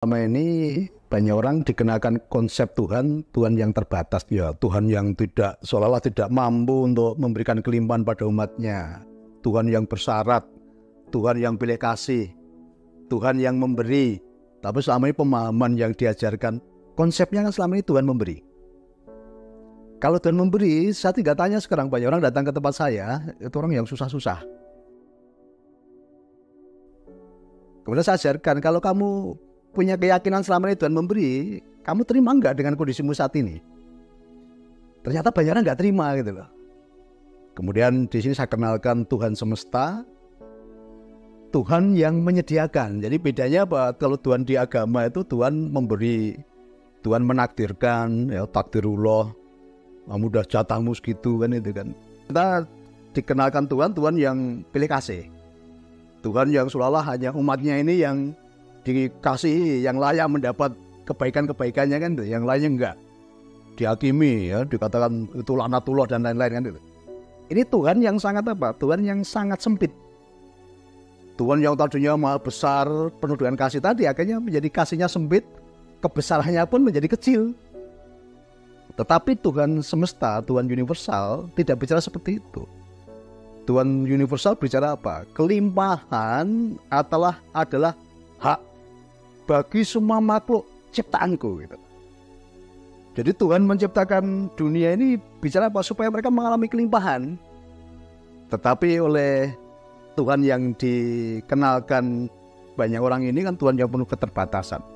Selama ini banyak orang dikenakan konsep Tuhan, Tuhan yang terbatas, ya Tuhan yang tidak seolah-olah tidak mampu untuk memberikan kelimpahan pada umatnya, Tuhan yang bersyarat, Tuhan yang pilih kasih, Tuhan yang memberi. Tapi selama ini pemahaman yang diajarkan, konsepnya kan selama ini Tuhan memberi. Kalau Tuhan memberi, saya tidak tanya sekarang banyak orang datang ke tempat saya, itu orang yang susah-susah. Kemudian saya ajarkan, kalau kamu punya keyakinan selama ini Tuhan memberi, kamu terima enggak dengan kondisimu saat ini? Ternyata banyak orang enggak terima gitu loh. Kemudian di sini saya kenalkan Tuhan semesta, Tuhan yang menyediakan. Jadi bedanya apa? Kalau Tuhan di agama itu Tuhan memberi, Tuhan menakdirkan, ya takdirullah, kamu udah jatahmu segitu kan itu kan. Kita dikenalkan Tuhan, Tuhan yang pilih kasih. Tuhan yang seolah-olah hanya umatnya ini yang dikasihi, yang layak mendapat kebaikan-kebaikannya kan, yang lainnya enggak dihakimi, ya dikatakan itu laknatullah dan lain-lain kan itu. Ini Tuhan yang sangat apa? Tuhan yang sangat sempit. Tuhan yang tadinya maha besar, penuh dengan kasih tadi akhirnya menjadi kasihnya sempit, kebesarannya pun menjadi kecil. Tetapi Tuhan semesta, Tuhan universal tidak bicara seperti itu. Tuhan universal bicara apa? Kelimpahan adalah hak bagi semua makhluk ciptaanku gitu. Jadi Tuhan menciptakan dunia ini bicara apa? Supaya mereka mengalami kelimpahan. Tetapi oleh Tuhan yang dikenalkan banyak orang ini kan Tuhan yang penuh keterbatasan.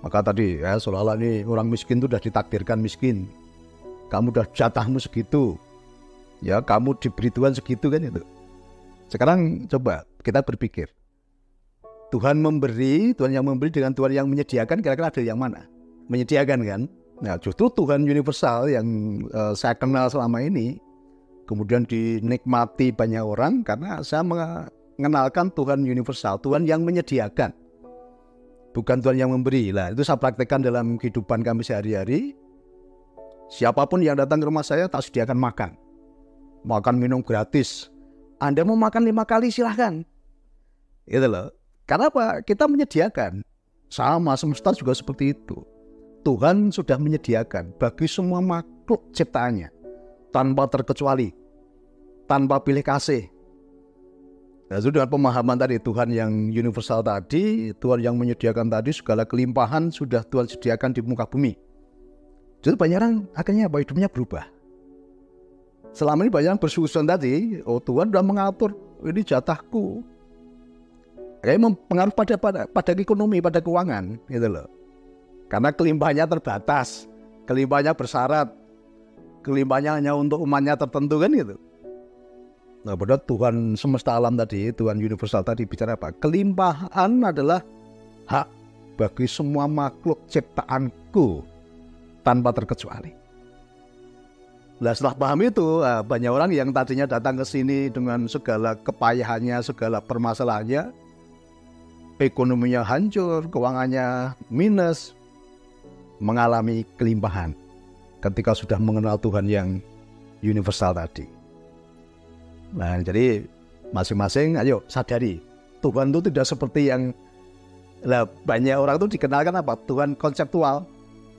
Maka tadi ya seolah-olah ini orang miskin itu sudah ditakdirkan miskin. Kamu udah jatahmu segitu. Ya kamu diberi Tuhan segitu kan itu. Sekarang coba kita berpikir. Tuhan memberi, Tuhan yang memberi dengan Tuhan yang menyediakan, kira-kira ada yang mana? Menyediakan kan? Nah justru Tuhan universal yang saya kenal selama ini, kemudian dinikmati banyak orang karena saya mengenalkan Tuhan universal, Tuhan yang menyediakan. Bukan Tuhan yang memberi. Lah itu saya praktekkan dalam kehidupan kami sehari-hari. Siapapun yang datang ke rumah saya tak sediakan makan. Makan minum gratis. Anda mau makan 5 kali silahkan. Itu loh. Karena apa? Kita menyediakan. Sama semesta juga seperti itu. Tuhan sudah menyediakan bagi semua makhluk ciptaannya. Tanpa terkecuali. Tanpa pilih kasih. Nah, itu dengan pemahaman tadi Tuhan yang universal tadi, Tuhan yang menyediakan tadi, segala kelimpahan sudah Tuhan sediakan di muka bumi. Jadi banyak orang akhirnya apa? Hidupnya berubah. Selama ini banyak yang bersusun tadi, oh Tuhan sudah mengatur, ini jatahku. Kayak mempengaruhi pada ekonomi, pada keuangan, gitu loh. Karena kelimpahannya terbatas, kelimpahannya bersyarat, kelimpahannya hanya untuk umatnya tertentu kan gitu. Nah, padahal Tuhan semesta alam tadi, Tuhan universal tadi bicara apa? Kelimpahan adalah hak bagi semua makhluk ciptaanku tanpa terkecuali. Nah, setelah paham itu, banyak orang yang tadinya datang ke sini dengan segala kepayahannya, segala permasalahannya, ekonominya hancur, keuangannya minus, mengalami kelimpahan ketika sudah mengenal Tuhan yang universal tadi. Nah, jadi masing-masing ayo sadari, Tuhan itu tidak seperti yang banyak orang itu dikenalkan apa? Tuhan konseptual.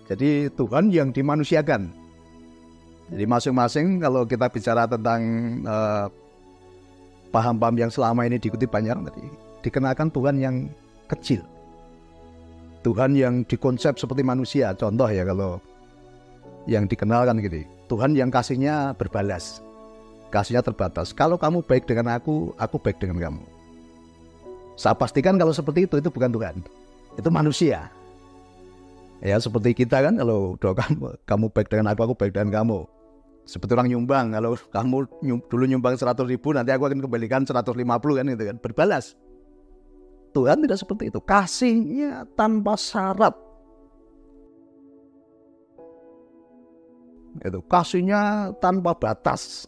Jadi Tuhan yang dimanusiakan. Jadi masing-masing kalau kita bicara tentang paham-paham yang selama ini diikuti banyak orang tadi, dikenalkan Tuhan yang kecil. Tuhan yang dikonsep seperti manusia. Contoh ya kalau yang dikenalkan gitu. Tuhan yang kasihnya berbalas. Kasihnya terbatas. Kalau kamu baik dengan aku baik dengan kamu. Saya pastikan kalau seperti itu bukan Tuhan. Itu manusia. Ya seperti kita kan, kalau kamu baik dengan aku baik dengan kamu. Seperti orang nyumbang, kalau kamu dulu nyumbang 100.000, nanti aku akan kembalikan 150 kan gitu kan, berbalas. Tuhan tidak seperti itu, kasihnya tanpa syarat. Itu kasihnya tanpa batas.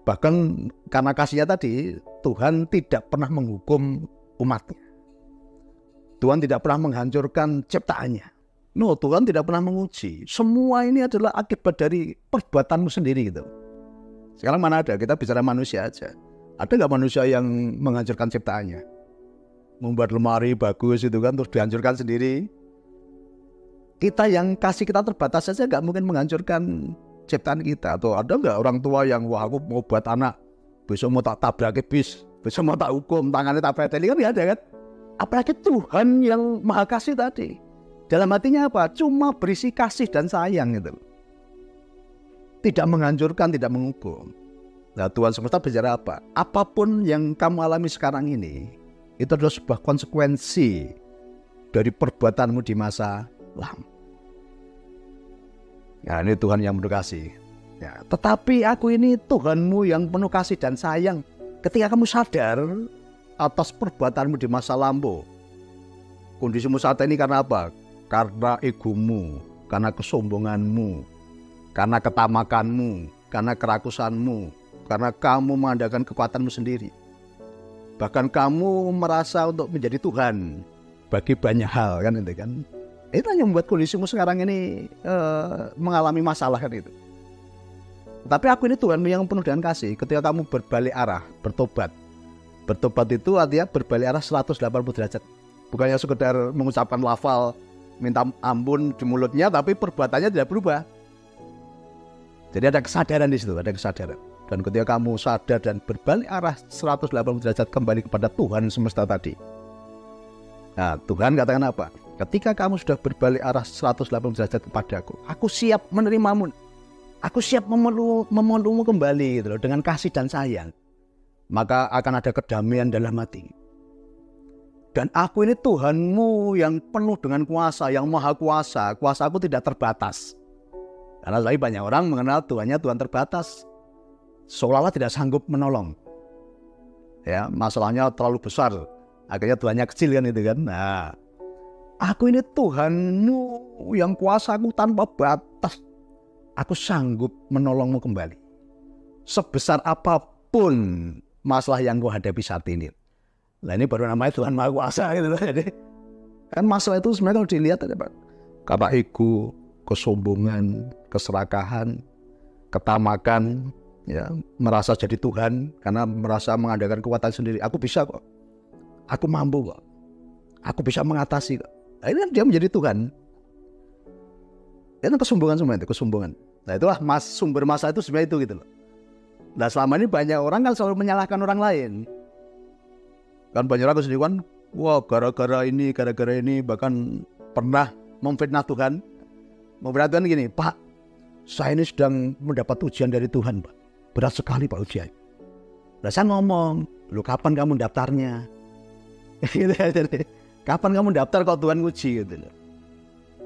Bahkan karena kasihnya tadi, Tuhan tidak pernah menghukum umatnya. Tuhan tidak pernah menghancurkan ciptaannya. No, Tuhan tidak pernah menguji. Semua ini adalah akibat dari perbuatanmu sendiri gitu. Sekarang mana ada, kita bicara manusia aja. Ada nggak manusia yang menghancurkan ciptaannya? membuat lemari bagus itu kan, terus dihancurkan sendiri. Kita yang kasih kita terbatas saja nggak mungkin menghancurkan ciptaan kita. Atau ada nggak orang tua yang, wah aku mau buat anak, besok mau tak tabrak bis, besok mau tak hukum, tangannya tak preteli, kan nggak ada kan? Apalagi Tuhan yang maha kasih tadi. Dalam hatinya apa? Cuma berisi kasih dan sayang gitu. Tidak menghancurkan, tidak menghukum. Nah, Tuhan semesta bicara apa? Apapun yang kamu alami sekarang ini, itu adalah sebuah konsekuensi dari perbuatanmu di masa lalu. Ya, ini Tuhan yang penuh kasih. Ya, tetapi aku ini Tuhanmu yang penuh kasih dan sayang. Ketika kamu sadar atas perbuatanmu di masa lampau, kondisimu saat ini karena apa? Karena egomu, karena kesombonganmu, karena ketamakanmu, karena kerakusanmu, karena kamu mengandalkan kekuatanmu sendiri. Bahkan kamu merasa untuk menjadi Tuhan bagi banyak hal kan itu kan. Itu yang membuat kondisimu sekarang ini mengalami masalah kan itu. Tapi aku ini Tuhan yang penuh dengan kasih. Ketika kamu berbalik arah, bertobat. Bertobat itu artinya berbalik arah 180 derajat. Bukannya sekedar mengucapkan lafal minta ampun di mulutnya, tapi perbuatannya tidak berubah. Jadi ada kesadaran di situ, ada kesadaran. Dan ketika kamu sadar dan berbalik arah 180 derajat kembali kepada Tuhan semesta tadi. Nah, Tuhan katakan apa? Ketika kamu sudah berbalik arah 180 derajat kepadaku, aku siap menerimamu. Aku siap memelukmu kembali gitu loh, dengan kasih dan sayang. Maka akan ada kedamaian dalam hati. Dan aku ini Tuhanmu yang penuh dengan kuasa, yang maha kuasa. Kuasaku tidak terbatas. Karena lagi banyak orang mengenal Tuhannya Tuhan terbatas. Seolah-olah tidak sanggup menolong. Ya, masalahnya terlalu besar. Akhirnya Tuhannya kecil kan itu kan. Nah, aku ini Tuhanmu yang kuasaku tanpa batas. Aku sanggup menolongmu kembali. Sebesar apapun masalah yang kau hadapi saat ini. Nah, ini baru namanya Tuhan Maha Kuasa gitu. Jadi kan masalah itu sebenarnya kalau dilihat ada Pak. Karena ego, kesombongan, keserakahan, ketamakan, ya, merasa jadi Tuhan karena merasa mengandalkan kekuatan sendiri. Aku bisa kok. Aku mampu kok. Aku bisa mengatasi kok. Nah, ini kan dia menjadi Tuhan. Itu kesombongan semua itu, kesombongan. Nah, itulah sumber masalah itu sebenarnya itu gitu loh. Nah, selama ini banyak orang kan selalu menyalahkan orang lain. Kan banyak orang sendiri kan, wah gara-gara ini, bahkan pernah memfitnah Tuhan. Memfitnah Tuhan gini, Pak, saya ini sedang mendapat ujian dari Tuhan, Pak. Berat sekali Pak ujian. Nah, saya ngomong, lu kapan kamu daftarnya? Gitu ya, jadi, kapan kamu daftar kalau Tuhan uji gitu loh.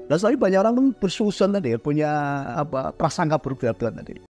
Dan selalu banyak orang bersusun tadi, punya prasangka buruk terhadap Tuhan tadi.